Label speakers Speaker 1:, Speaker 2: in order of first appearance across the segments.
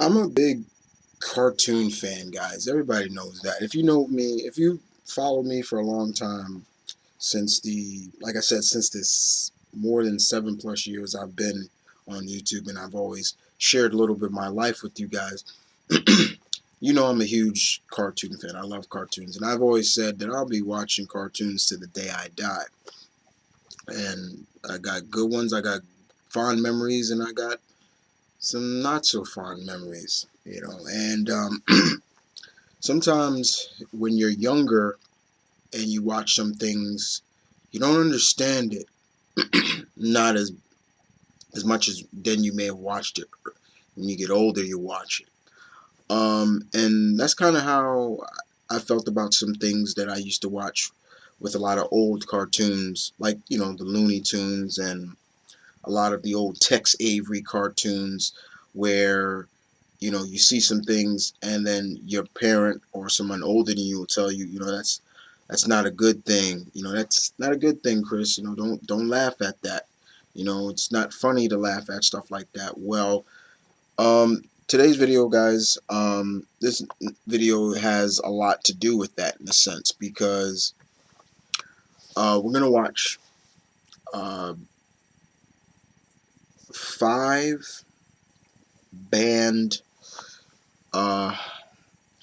Speaker 1: I'm a big cartoon fan, guys. Everybody knows that. If you know me, if you follow me for a long time, like I said, since this more than 7+ years I've been on YouTube, and I've always shared a little bit of my life with you guys. You know I'm a huge cartoon fan. I love cartoons, and I've always said that I'll be watching cartoons to the day I die. And I got good ones, I got fond memories, and I got some not so fond memories, and sometimes when you're younger and you watch some things, you don't understand it not as much as then you may have watched it. When you get older, you watch it, and that's kind of how I felt about some things that I used to watch with a lot of old cartoons, like the Looney Tunes and a lot of the old Tex Avery cartoons, where you see some things and then your parent or someone older than you will tell you, that's not a good thing. That's not a good thing, Chris. Don't laugh at that. It's not funny to laugh at stuff like that. Well, today's video, guys, this video has a lot to do with that in a sense, because we're gonna watch 5 banned,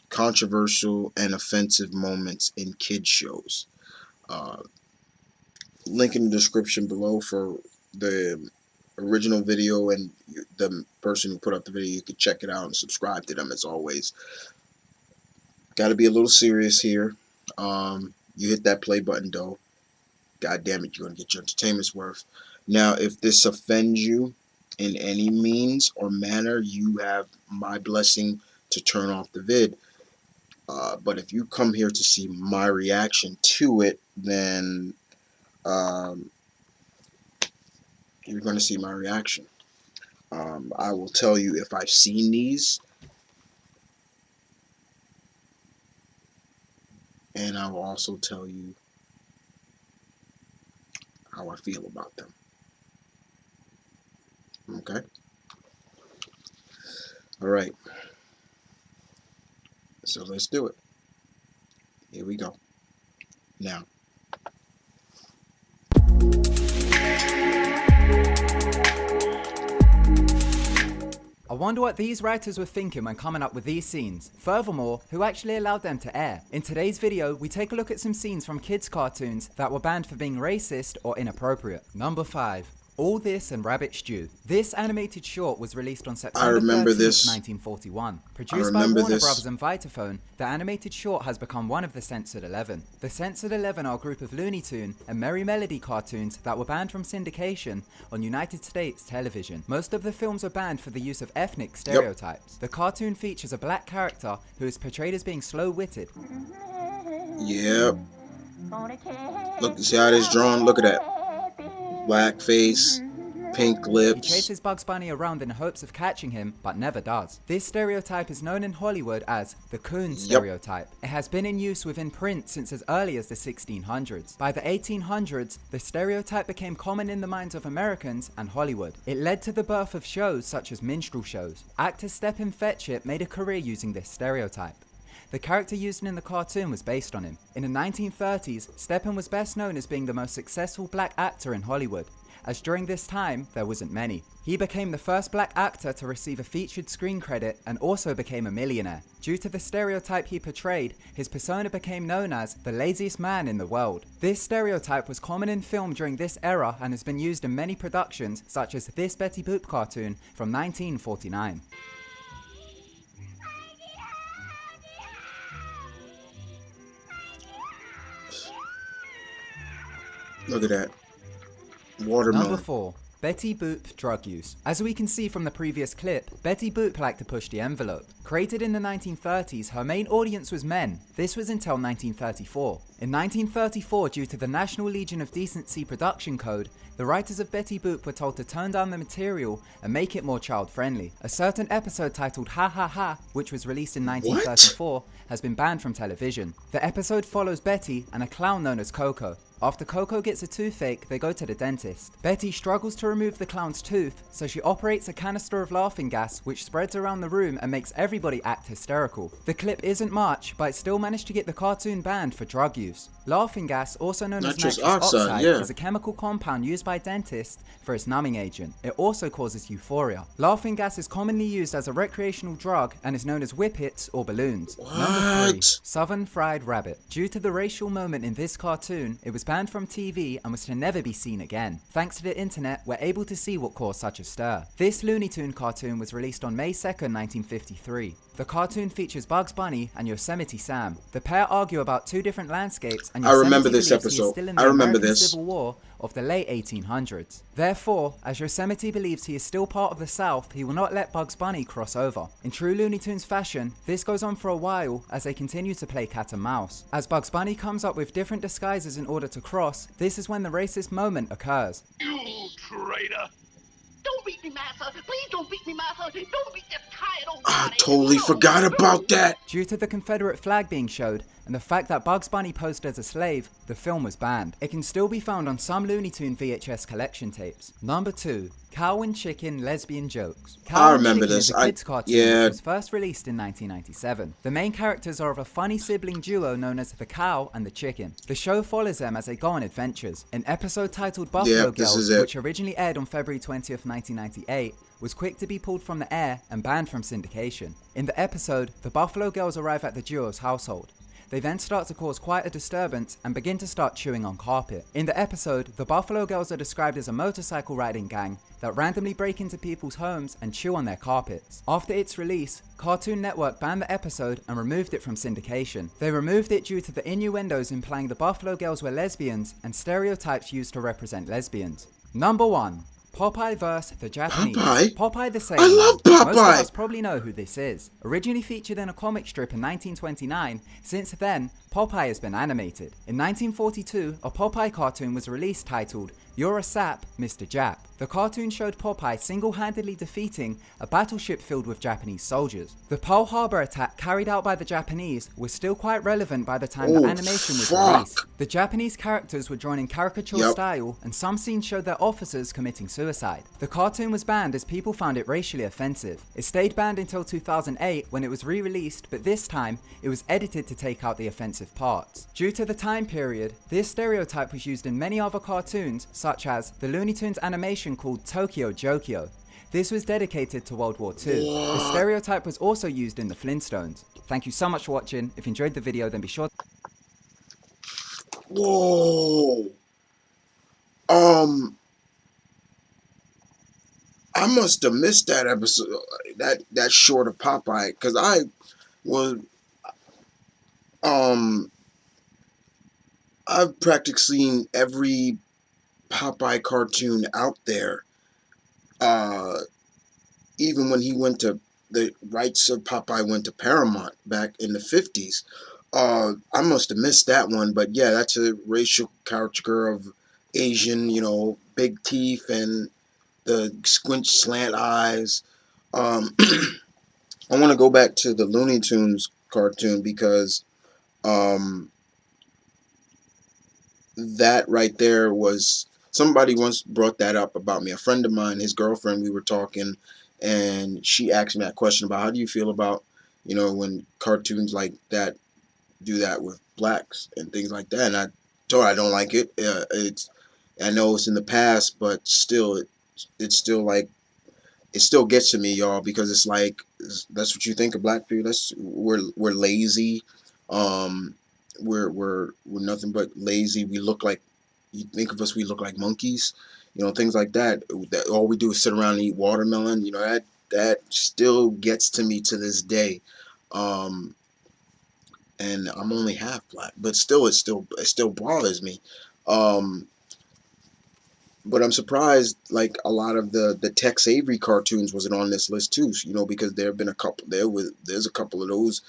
Speaker 1: controversial and offensive moments in kids shows. Link in the description below for the original video, and the person who put up the video, you can check it out and subscribe to them as always. Got to be a little serious here. You hit that play button though. God damn it, you're gonna get your entertainment's worth. Now, if this offends you in any means or manner, you have my blessing to turn off the vid. But if you come here to see my reaction to it, then you're going to see my reaction. I will tell you if I've seen these, and I will also tell you how I feel about them. Okay? Alright. So let's do it. Here we go. Now.
Speaker 2: I wonder what these writers were thinking when coming up with these scenes. Furthermore, who actually allowed them to air? In today's video, we take a look at some scenes from kids' cartoons that were banned for being racist or inappropriate. Number 5. All This and Rabbit Stew. This animated short was released on September 13th, 1941. Produced by Warner Brothers and Vitaphone, the animated short has become one of the Censored 11. The Censored 11 are a group of Looney Tune and Merry Melody cartoons that were banned from syndication on United States television. Most of the films are banned for the use of ethnic stereotypes. Yep. The cartoon features a black character who is portrayed as being slow-witted.
Speaker 1: Yep. Look, see how it is drawn? Look at that. Black face, pink lips.
Speaker 2: He chases Bugs Bunny around in hopes of catching him, but never does. This stereotype is known in Hollywood as the coon stereotype. It has been in use within print since as early as the 1600s. By the 1800s, the stereotype became common in the minds of Americans and Hollywood. It led to the birth of shows such as minstrel shows. Actor Stepin Fetchit made a career using this stereotype. The character used in the cartoon was based on him. In the 1930s, Stepin was best known as being the most successful black actor in Hollywood, as during this time, there wasn't many. He became the first black actor to receive a featured screen credit and also became a millionaire. Due to the stereotype he portrayed, his persona became known as the laziest man in the world. This stereotype was common in film during this era and has been used in many productions such as this Betty Boop cartoon from 1949.
Speaker 1: Look at that. Watermelon.
Speaker 2: Number 4. Betty Boop drug use. As we can see from the previous clip, Betty Boop liked to push the envelope. Created in the 1930s, her main audience was men. This was until 1934. In 1934, due to the National Legion of Decency production code, the writers of Betty Boop were told to tone down the material and make it more child-friendly. A certain episode titled Ha Ha Ha, which was released in 1934, has been banned from television. The episode follows Betty and a clown known as Coco. After Coco gets a toothache, they go to the dentist. Betty struggles to remove the clown's tooth, so she operates a canister of laughing gas which spreads around the room and makes everybody act hysterical. The clip isn't much, but it still managed to get the cartoon banned for drug use. Laughing gas, also known as
Speaker 1: Nitrous
Speaker 2: nitrous oxide,
Speaker 1: yeah.
Speaker 2: is a chemical compound used by dentists for its numbing agent. It also causes euphoria. Laughing gas is commonly used as a recreational drug and is known as whippets or balloons.
Speaker 1: What?
Speaker 2: Number 3. Southern Fried Rabbit. Due to the racial moment in this cartoon, it was banned from TV and was to never be seen again. Thanks to the internet, we're able to see what caused such a stir. This Looney Tune cartoon was released on May 2nd, 1953. The cartoon features Bugs Bunny and Yosemite Sam. The pair argue about two different landscapes, and Yosemite
Speaker 1: I remember this
Speaker 2: believes he is
Speaker 1: episode.
Speaker 2: still in the
Speaker 1: I remember
Speaker 2: American
Speaker 1: this.
Speaker 2: Civil War of the late 1800s. Therefore, as Yosemite believes he is still part of the South, he will not let Bugs Bunny cross over. In true Looney Tunes fashion, this goes on for a while as they continue to play cat and mouse. As Bugs Bunny comes up with different disguises in order to cross, this is when the racist moment occurs.
Speaker 3: You traitor! Don't beat me, Master! Please don't beat me, Master! Don't beat this tired old
Speaker 1: I
Speaker 3: body!
Speaker 1: totally forgot about that.
Speaker 2: Due to the Confederate flag being showed and the fact that Bugs Bunny posed as a slave, the film was banned. It can still be found on some Looney Tune VHS collection tapes. Number 2. Cow and Chicken Lesbian Jokes. Cow
Speaker 1: I
Speaker 2: and
Speaker 1: remember
Speaker 2: Chicken
Speaker 1: this.
Speaker 2: is a kids cartoon which was first released in 1997. The main characters are of a funny sibling duo known as the Cow and the Chicken. The show follows them as they go on adventures. An episode titled Buffalo Girls, which originally aired on February 20th, 1998, was quick to be pulled from the air and banned from syndication. In the episode, the Buffalo Girls arrive at the duo's household. They then start to cause quite a disturbance and begin to start chewing on carpet. In the episode, the Buffalo Girls are described as a motorcycle riding gang that randomly break into people's homes and chew on their carpets. After its release, Cartoon Network banned the episode and removed it from syndication. They removed it due to the innuendos implying the Buffalo Girls were lesbians and stereotypes used to represent lesbians. Number 1. Popeye vs. the Japanese. Popeye the Sailor.
Speaker 1: I love Popeye!
Speaker 2: Most of us probably know who this is. Originally featured in a comic strip in 1929, since then, Popeye has been animated. In 1942, a Popeye cartoon was released titled You're a Sap, Mr. Jap. The cartoon showed Popeye single-handedly defeating a battleship filled with Japanese soldiers. The Pearl Harbor attack carried out by the Japanese was still quite relevant by the time the animation was released. The Japanese characters were drawn in caricature style, and some scenes showed their officers committing suicide. The cartoon was banned as people found it racially offensive. It stayed banned until 2008 when it was re-released, but this time it was edited to take out the offensive parts. Due to the time period, this stereotype was used in many other cartoons, such as the Looney Tunes animation called Tokyo Jokyo. This was dedicated to World War II. The stereotype was also used in the Flintstones. Thank you so much for watching. If you enjoyed the video, then be sure to...
Speaker 1: Whoa. I must have missed that episode, that short of Popeye, because I was, I've practically seen every Popeye cartoon out there. Even when he went to, the rights of Popeye went to Paramount back in the 50s. I must have missed that one, but yeah, that's a racial caricature of Asian, you know, big teeth and the squint slant eyes. I want to go back to the Looney Tunes cartoon because that right there was, somebody once brought that up about me. A friend of mine, his girlfriend, we were talking, and she asked me that question about how do you feel about, you know, when cartoons like that do that with blacks and things like that. And I told her I don't like it. I know it's in the past, but still, it's still like, it still gets to me, y'all, because it's like, that's what you think of black people. We're lazy. We're nothing but lazy. We look like, you think of us, we look like monkeys, you know, things like that. All we do is sit around and eat watermelon. You know, that still gets to me to this day. And I'm only half black, but still, it still bothers me. But I'm surprised, like, a lot of the Tex Avery cartoons wasn't on this list too, you know, because there have been a couple, there's a couple of those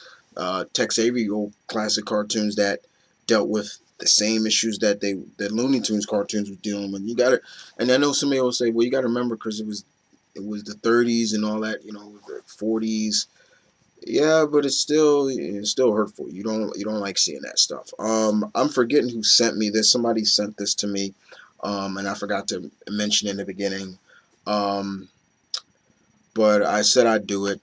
Speaker 1: Tex Avery old classic cartoons that dealt with the same issues that the Looney Tunes cartoons were dealing with. You gotta, and I know somebody will say, well, you gotta remember, because it was the 30s and all that, you know, the 40s. Yeah, but it's still hurtful. You don't like seeing that stuff. I'm forgetting who sent me this. Somebody sent this to me, and I forgot to mention in the beginning. Um, but I said I'd do it.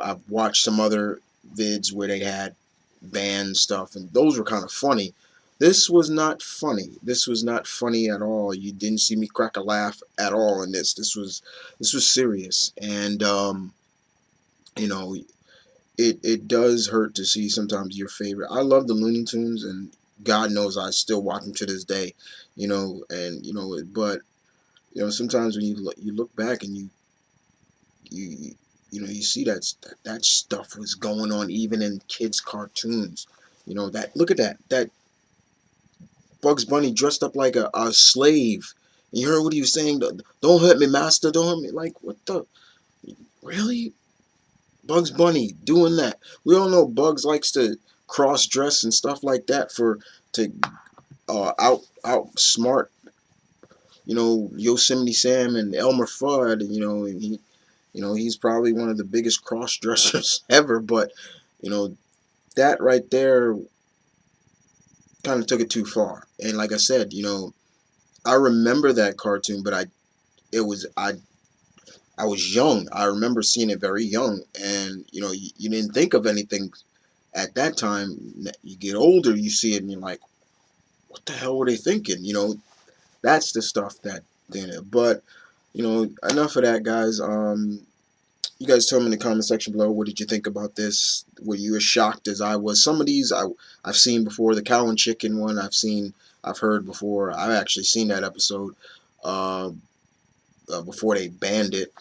Speaker 1: I've watched some other vids where they had banned stuff, and those were kind of funny. This was not funny. This was not funny at all. You didn't see me crack a laugh at all in this. This was serious, and you know, it does hurt to see sometimes your favorite. I love the Looney Tunes, and God knows I still watch them to this day. And but sometimes when you look back and you you see that stuff was going on even in kids cartoons. That look at that Bugs Bunny dressed up like a slave. And you heard what he was saying, don't hurt me, master, don't hurt me. Like, what the, really? Bugs Bunny doing that. We all know Bugs likes to cross dress and stuff like that to outsmart Yosemite Sam and Elmer Fudd. And he's probably one of the biggest cross dressers ever. But you know that right there kind of took it too far. And like I said, I remember that cartoon, but it was I was young. I remember seeing it very young, and you didn't think of anything at that time. You get older, you see it, and you're like, what the hell were they thinking? That's the stuff that didn't. But enough of that, guys. You guys tell me in the comment section below, what did you think about this? Were you as shocked as I was? Some of these I've seen before. The cow and chicken one I've heard before. I've actually seen that episode uh, before they banned it.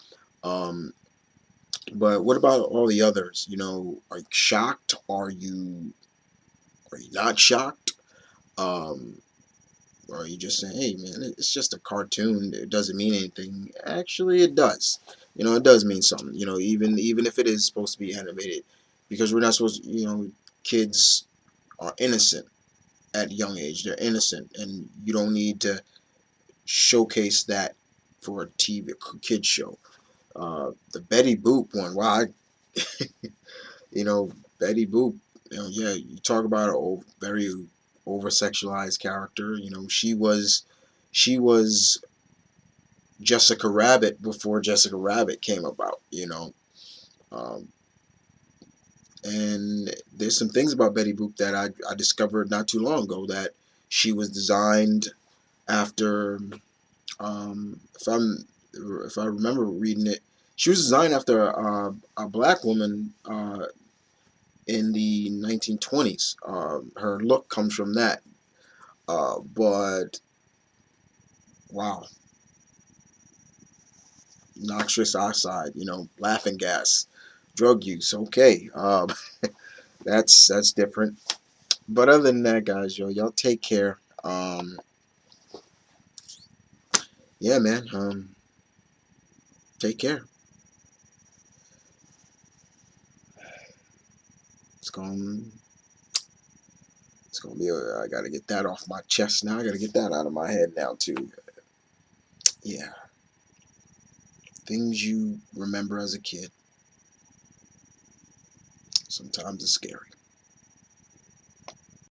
Speaker 1: Um, but what about all the others? Are you shocked? Are you not shocked? Um, or are you just saying, hey man, it's just a cartoon. It doesn't mean anything. Actually, it does. It does mean something. Even if it is supposed to be animated, because we're not supposed. Kids are innocent at a young age. They're innocent, and you don't need to showcase that for a TV kid show. The Betty Boop one. Wow, you know, Betty Boop. Yeah, you talk about a very over sexualized character. She was Jessica Rabbit before Jessica Rabbit came about. Um, and there's some things about Betty Boop that I discovered not too long ago, that she was designed after, if I remember reading it, she was designed after a black woman in the 1920s. Her look comes from that. But wow, noxious oxide, laughing gas, drug use. Okay, that's different. But other than that, guys, y'all take care. Yeah, man. Take care. It's going. It's gonna be. I gotta get that off my chest now. I gotta get that out of my head now too. Yeah, things you remember as a kid. Sometimes it's scary.